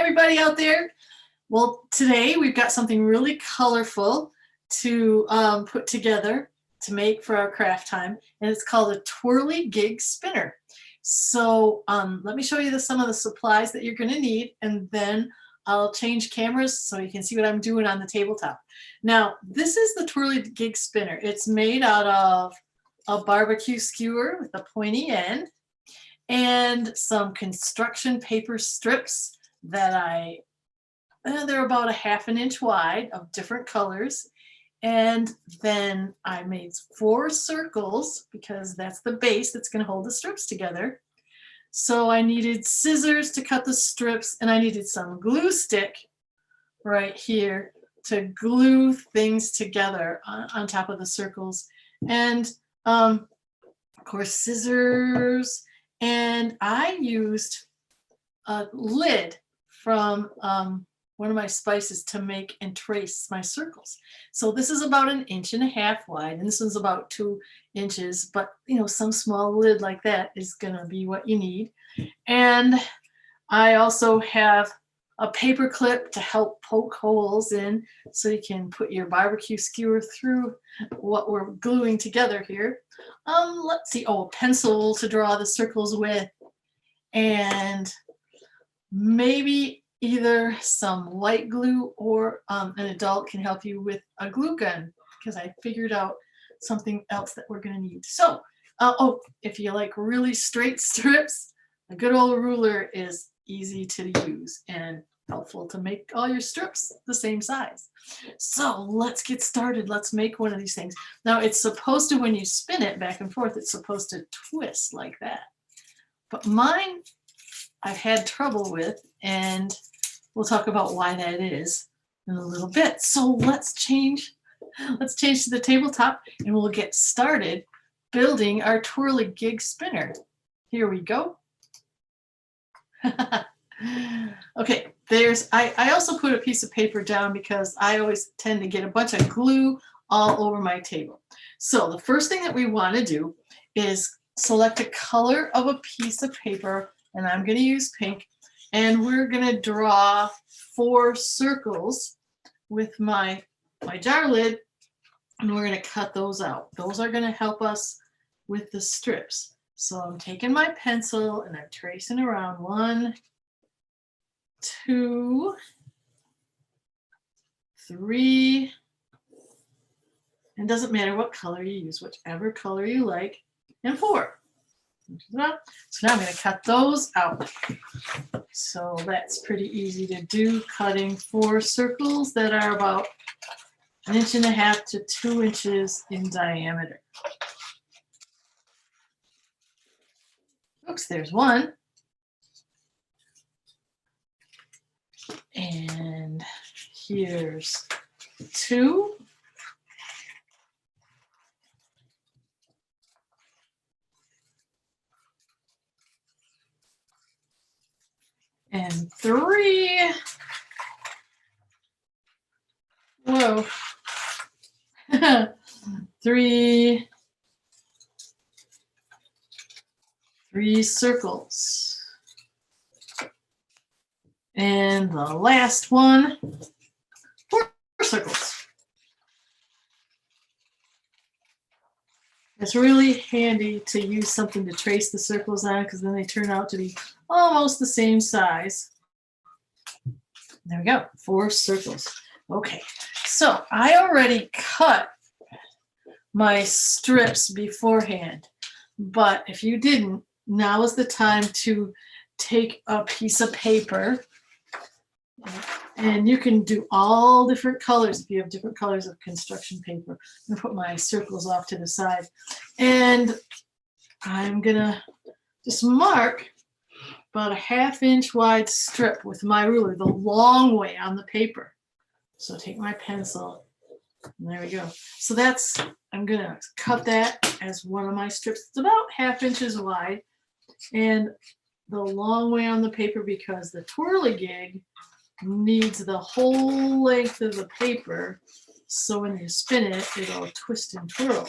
everybody out there. Well, today we've got something really colorful to put together to make for our craft time, and it's called a Twirligig spinner. So let me show you some of the supplies that you're going to need, and then I'll change cameras so you can see what I'm doing on the tabletop. Now, this is the Twirligig spinner. It's made out of a barbecue skewer with a pointy end and some construction paper strips that they're about a ½ an inch wide of different colors. And then I made 4 circles because that's the base that's going to hold the strips together. So I needed scissors to cut the strips, and I needed some glue stick right here to glue things together on top of the circles. And of course, scissors. And I used a lid from one of my spices to make and trace my circles. So this is about 1.5 inches wide, and this one's about 2 inches, but some small lid like that is gonna be what you need. And I also have a paper clip to help poke holes in so you can put your barbecue skewer through what we're gluing together here. Let's see, a pencil to draw the circles with, and maybe either some light glue or an adult can help you with a glue gun, because I figured out something else that we're going to need. So, if you like really straight strips, a good old ruler is easy to use and helpful to make all your strips the same size. So let's get started. Let's make one of these things. Now it's supposed to, when you spin it back and forth, it's supposed to twist like that. But mine, I've had trouble with, and we'll talk about why that is in a little bit. So let's change to the tabletop, and we'll get started building our Twirligig spinner. Here we go. Okay, I also put a piece of paper down because I always tend to get a bunch of glue all over my table. So the first thing that we want to do is select a color of a piece of paper, and I'm going to use pink, and we're going to draw 4 circles with my jar lid, and we're going to cut those out. Those are going to help us with the strips. So I'm taking my pencil and I'm tracing around 1, 2, 3, and doesn't matter what color you use, whichever color you like, and 4. So now I'm going to cut those out. So that's pretty easy to do, cutting 4 circles that are about 1.5 inches to 2 inches in diameter. Oops, there's 1. And here's 2. And 3. Whoa. 3 circles. And the last one, 4 circles. It's really handy to use something to trace the circles on, because then they turn out to be almost the same size. There we go, 4 circles. Okay, so I already cut my strips beforehand, but if you didn't, now is the time to take a piece of paper, and you can do all different colors if you have different colors of construction paper. I'm gonna put my circles off to the side, and I'm gonna just mark about a ½ inch wide strip with my ruler, the long way on the paper. So take my pencil, and there we go. So I'm gonna cut that as one of my strips. It's about ½ inches wide, and the long way on the paper, because the Twirligig needs the whole length of the paper, so when you spin it, it'll twist and twirl.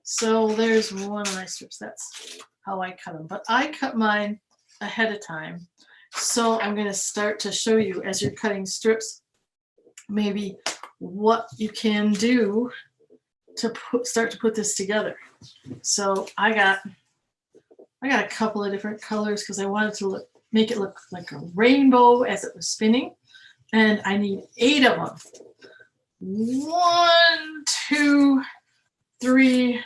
So there's one of my strips. That's how I cut them. But I cut mine ahead of time, So I'm going to start to show you as you're cutting strips, maybe what you can do to start to put this together. So I got a couple of different colors because I wanted to make it look like a rainbow as it was spinning. And I need 8 of them. 1, 2, 3,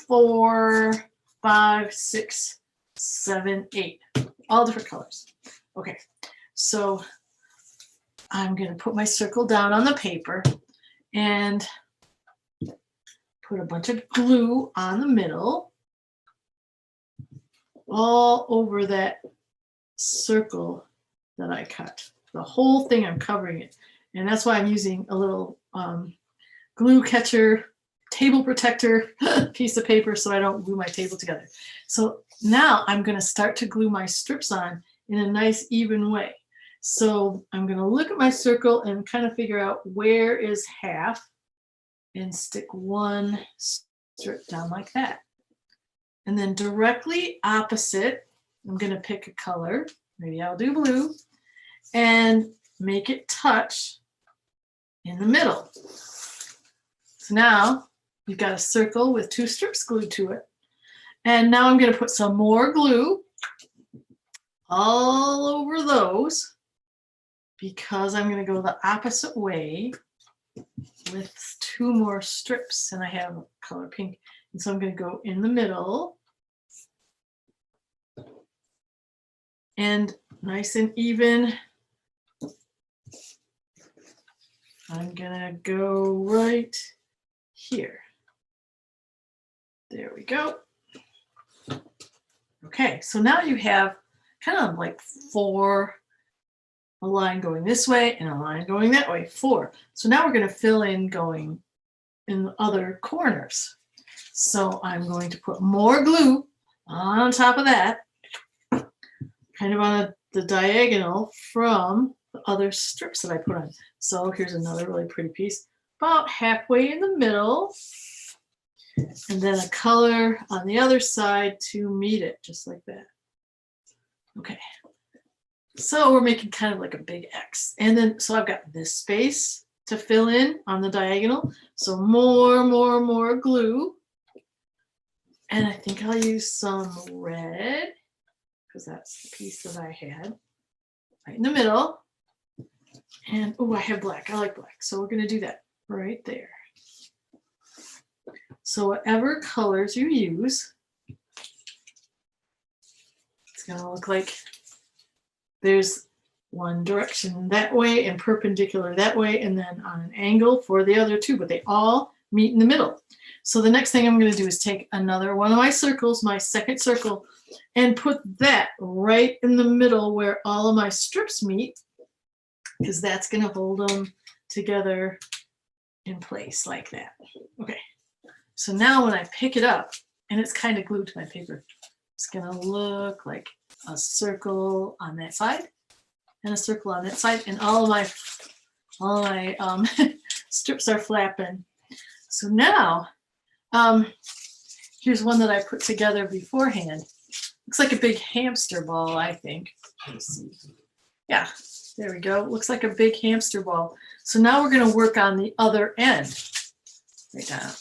4, 5, 6, 7, 8. All different colors. Okay, so I'm going to put my circle down on the paper and put a bunch of glue on the middle, all over that circle that I cut. The whole thing, I'm covering it. And that's why I'm using a little glue catcher, table protector piece of paper so I don't glue my table together. So now I'm going to start to glue my strips on in a nice even way. So I'm going to look at my circle and kind of figure out where is half and stick one strip down like that. And then directly opposite, I'm going to pick a color. Maybe I'll do blue and make it touch in the middle. So now you've got a circle with 2 strips glued to it. And now I'm going to put some more glue all over those because I'm going to go the opposite way with 2 more strips, and I have color pink. And so I'm going to go in the middle and nice and even. I'm going to go right here. There we go. Okay, so now you have kind of like 4, a line going this way and a line going that way, 4. So now we're going to fill in going in the other corners. So I'm going to put more glue on top of that, kind of on the diagonal from the other strips that I put on. So here's another really pretty piece, about halfway in the middle. And then a color on the other side to meet it, just like that. Okay. So we're making kind of like a big X. And then, so I've got this space to fill in on the diagonal. So more glue. And I think I'll use some red because that's the piece that I had right in the middle. And, oh, I have black. I like black. So we're going to do that right there. So whatever colors you use, it's going to look like there's one direction that way and perpendicular that way, and then on an angle for the other 2, but they all meet in the middle. So the next thing I'm going to do is take another one of my circles, my second circle, and put that right in the middle where all of my strips meet, because that's going to hold them together in place like that. Okay. So now when I pick it up, and it's kind of glued to my paper, it's going to look like a circle on that side and a circle on that side, and all my strips are flapping. So now, here's one that I put together beforehand. Looks like a big hamster ball, I think. Let's see. Yeah, there we go. Looks like a big hamster ball. So now we're going to work on the other end.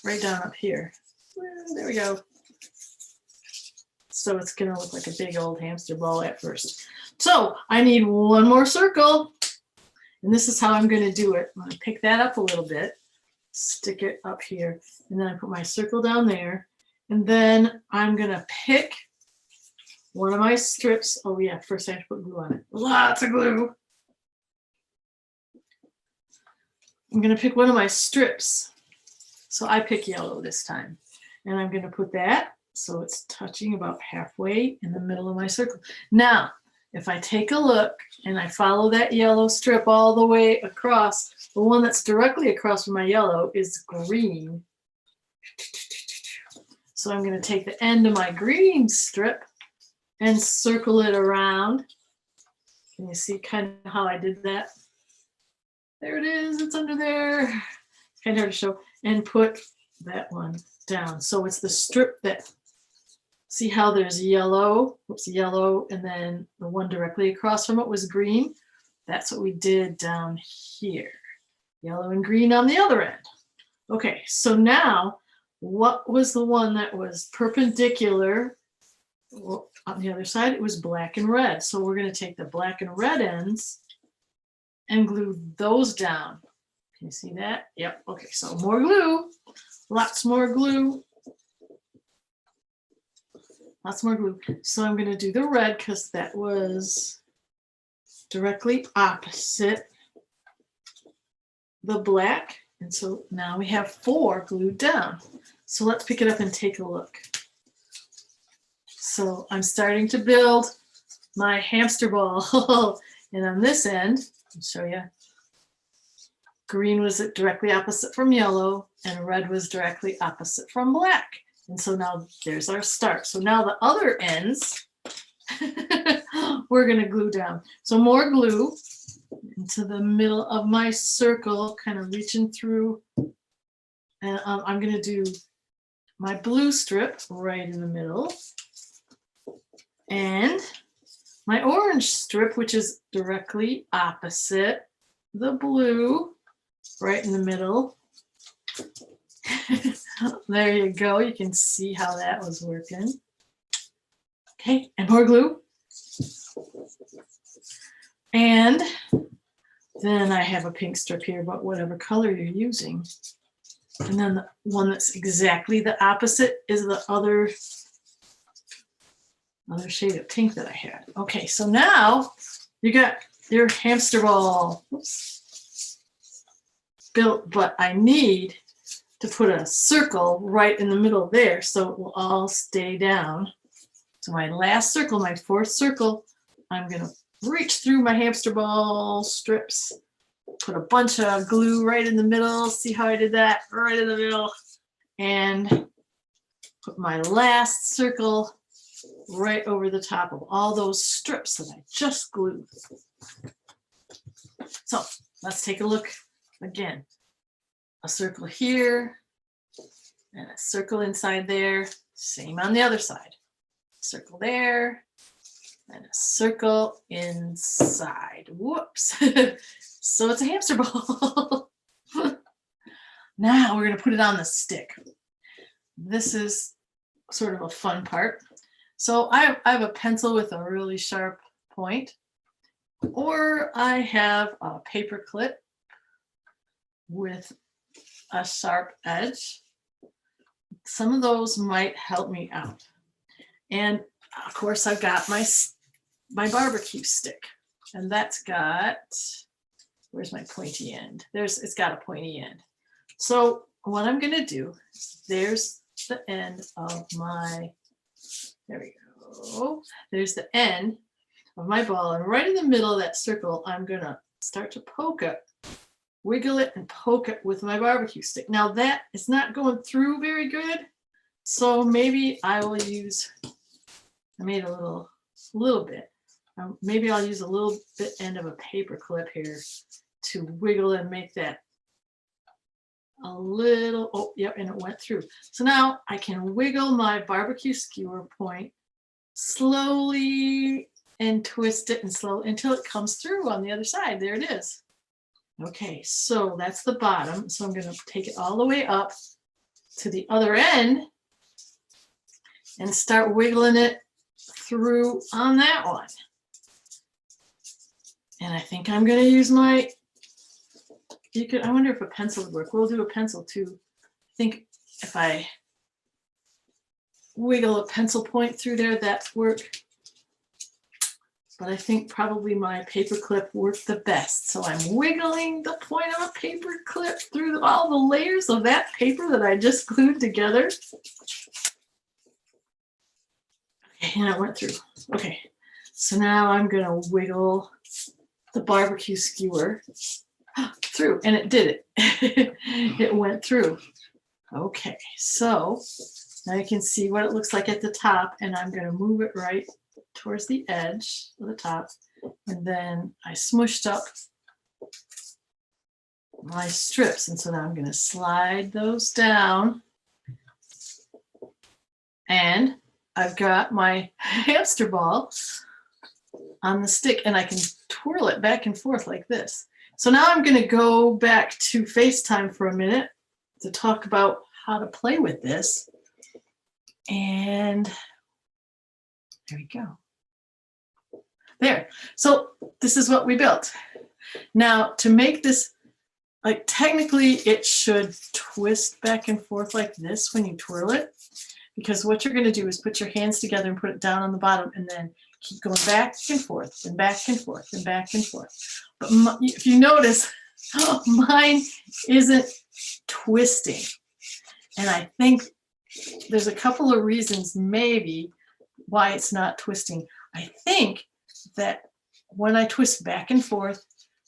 Right down up here. There we go. So it's going to look like a big old hamster ball at first. So I need one more circle. And this is how I'm going to do it. I'm going to pick that up a little bit, stick it up here, and then I put my circle down there. And then I'm going to pick one of my strips. Oh yeah, first I have to put glue on it. Lots of glue. I'm going to pick one of my strips. So I pick yellow this time, and I'm going to put that so it's touching about halfway in the middle of my circle. Now, if I take a look and I follow that yellow strip all the way across, the one that's directly across from my yellow is green. So I'm going to take the end of my green strip and circle it around. Can you see kind of how I did that? There it is. It's under there. Kind of hard to show. And put that one down. So it's the strip that See how there's yellow, oops, yellow, and then the one directly across from it was green? That's what we did down here. Yellow and green on the other end. Okay, so now what was the one that was perpendicular? Well, on the other side, it was black and red. So we're going to take the black and red ends and glue those down. Can you see that? Yep. Okay, so more glue, lots more glue. Lots more glue. So I'm going to do the red because that was directly opposite the black. And so now we have 4 glued down. So let's pick it up and take a look. So I'm starting to build my hamster ball. And on this end, I'll show you, green was directly opposite from yellow and red was directly opposite from black. And so now there's our start. So now the other ends, we're going to glue down. So more glue into the middle of my circle, kind of reaching through. And I'm going to do my blue strip right in the middle. And my orange strip, which is directly opposite the blue, right in the middle. There you go. You can see how that was working. Okay, and more glue. And then I have a pink strip here, but whatever color you're using. And then the one that's exactly the opposite is the other shade of pink that I had. Okay, so now you got your hamster ball built, but I need to put a circle right in the middle there so it will all stay down. So my last circle, my 4th circle, I'm going to reach through my hamster ball strips, put a bunch of glue right in the middle. See how I did that? Right in the middle. And put my last circle right over the top of all those strips that I just glued. So let's take a look again. A circle here and a circle inside there. Same on the other side. Circle there and a circle inside. Whoops. So it's a hamster ball. Now we're going to put it on the stick. This is sort of a fun part. So I have a pencil with a really sharp point, or I have a paper clip with a sharp edge. Some of those might help me out. And of course I've got my barbecue stick, and that's got, where's my pointy end? It's got a pointy end. So what I'm going to do, there's the end of my, there we go. There's the end of my ball, and right in the middle of that circle, I'm going to start to poke it, wiggle it and poke it with my barbecue stick. Now that is not going through very good, so maybe I will use, I made a little bit. Maybe I'll use a little bit end of a paper clip here to wiggle and make that a little, oh, yep, and it went through. So now I can wiggle my barbecue skewer point slowly and twist it and slow until it comes through on the other side. There it is. Okay, so that's the bottom. So I'm going to take it all the way up to the other end and start wiggling it through on that one. And I think I'm going to use my, I wonder if a pencil would work. We'll do a pencil too. I think if I wiggle a pencil point through there, that's work. But I think probably my paper clip worked the best. So I'm wiggling the point of a paper clip through all the layers of that paper that I just glued together. Okay, and it went through. Okay, so now I'm going to wiggle the barbecue skewer through, and it did it. It went through. Okay, so now you can see what it looks like at the top, and I'm going to move it right towards the edge of the top, and then I smushed up my strips, and so now I'm going to slide those down, and I've got my hamster ball on the stick and I can twirl it back and forth like this. So now I'm going to go back to FaceTime for a minute to talk about how to play with this. And there we go. There. So this is what we built. Now to make this, like technically it should twist back and forth like this when you twirl it, because what you're going to do is put your hands together and put it down on the bottom and then keep going back and forth and back and forth and back and forth. But if you notice, mine isn't twisting. And I think there's a couple of reasons maybe why it's not twisting. I think that when I twist back and forth,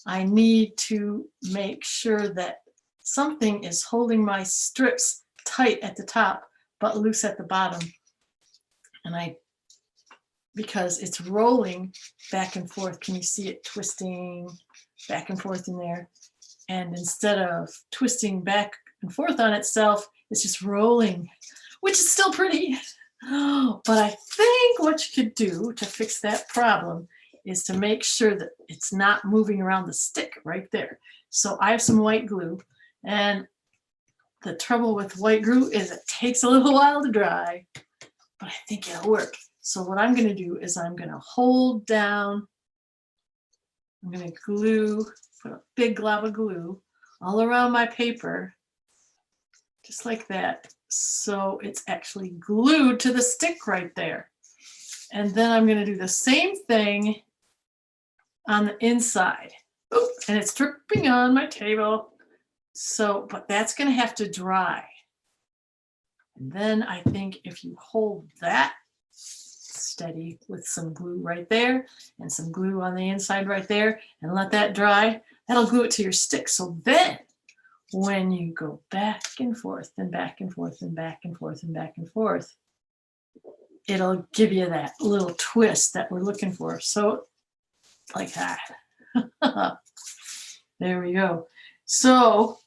I need to make sure that something is holding my strips tight at the top, but loose at the bottom. And because it's rolling back and forth, can you see it twisting back and forth in there? And instead of twisting back and forth on itself, it's just rolling, which is still pretty. But I think what you could do to fix that problem is to make sure that it's not moving around the stick right there. So I have some white glue, and the trouble with white glue is it takes a little while to dry, but I think it'll work. So what I'm going to do is I'm going to hold down, I'm going to glue, put a big glob of glue all around my paper, just like that. So it's actually glued to the stick right there. And then I'm going to do the same thing on the inside. Ooh, and it's dripping on my table. So, but that's going to have to dry. And then I think if you hold that steady with some glue right there and some glue on the inside right there and let that dry, that'll glue it to your stick. So then when you go back and forth and back and forth and back and forth and back and forth, it'll give you that little twist that we're looking for. So like that. There we go. So,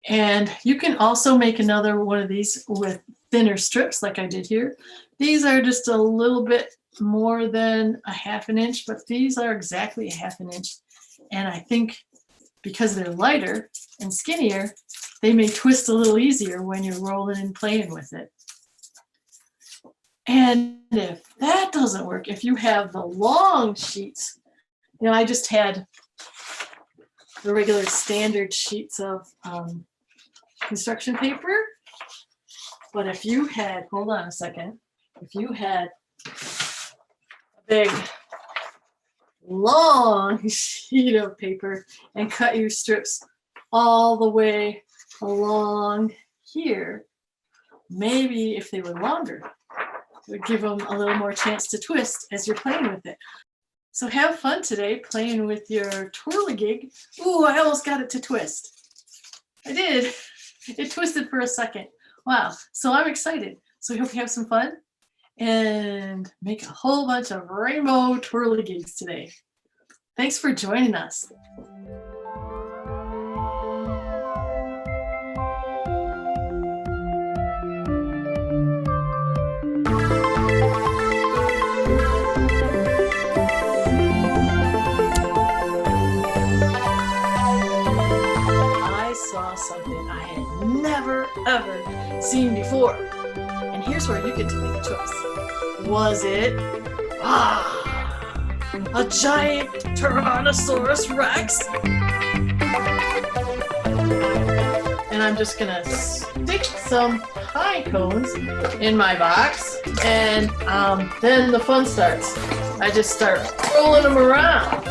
and you can also make another one of these with thinner strips like I did here. These are just a little bit more than a ½ inch, but these are exactly a ½ inch. And I think because they're lighter and skinnier, they may twist a little easier when you're rolling and playing with it. And if that doesn't work, if you have the long sheets, you know, I just had the regular standard sheets of construction paper. But if you had, hold on a second, if you had a big long sheet of paper and cut your strips all the way along here, maybe if they were longer, it would give them a little more chance to twist as you're playing with it. So have fun today playing with your Twirligig. Ooh, I almost got it to twist. I did. It twisted for a second. Wow. So I'm excited. So I hope you have some fun and make a whole bunch of rainbow Twirligigs today. Thanks for joining us. Something I had never ever seen before. And here's where you get to make a choice. Was it a giant Tyrannosaurus Rex? And I'm just gonna stick some pine cones in my box, and then the fun starts. I just start rolling them around.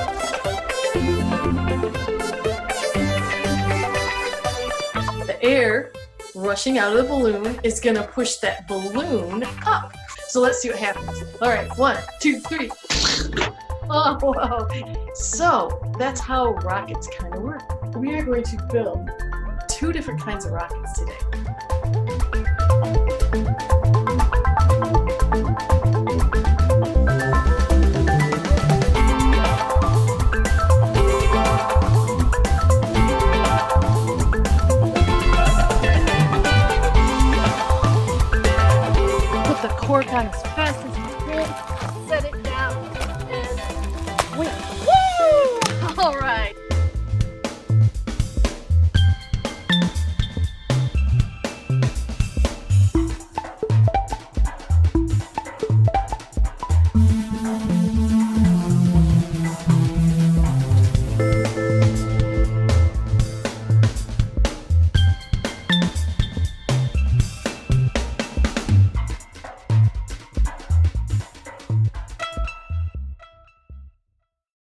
Air rushing out of the balloon is going to push that balloon up. So let's see what happens. All right, 1, 2, 3. Oh, wow. So that's how rockets kind of work. We are going to build 2 different kinds of rockets today. Cork on his fence. We'll set it down and wait. Woo! All right.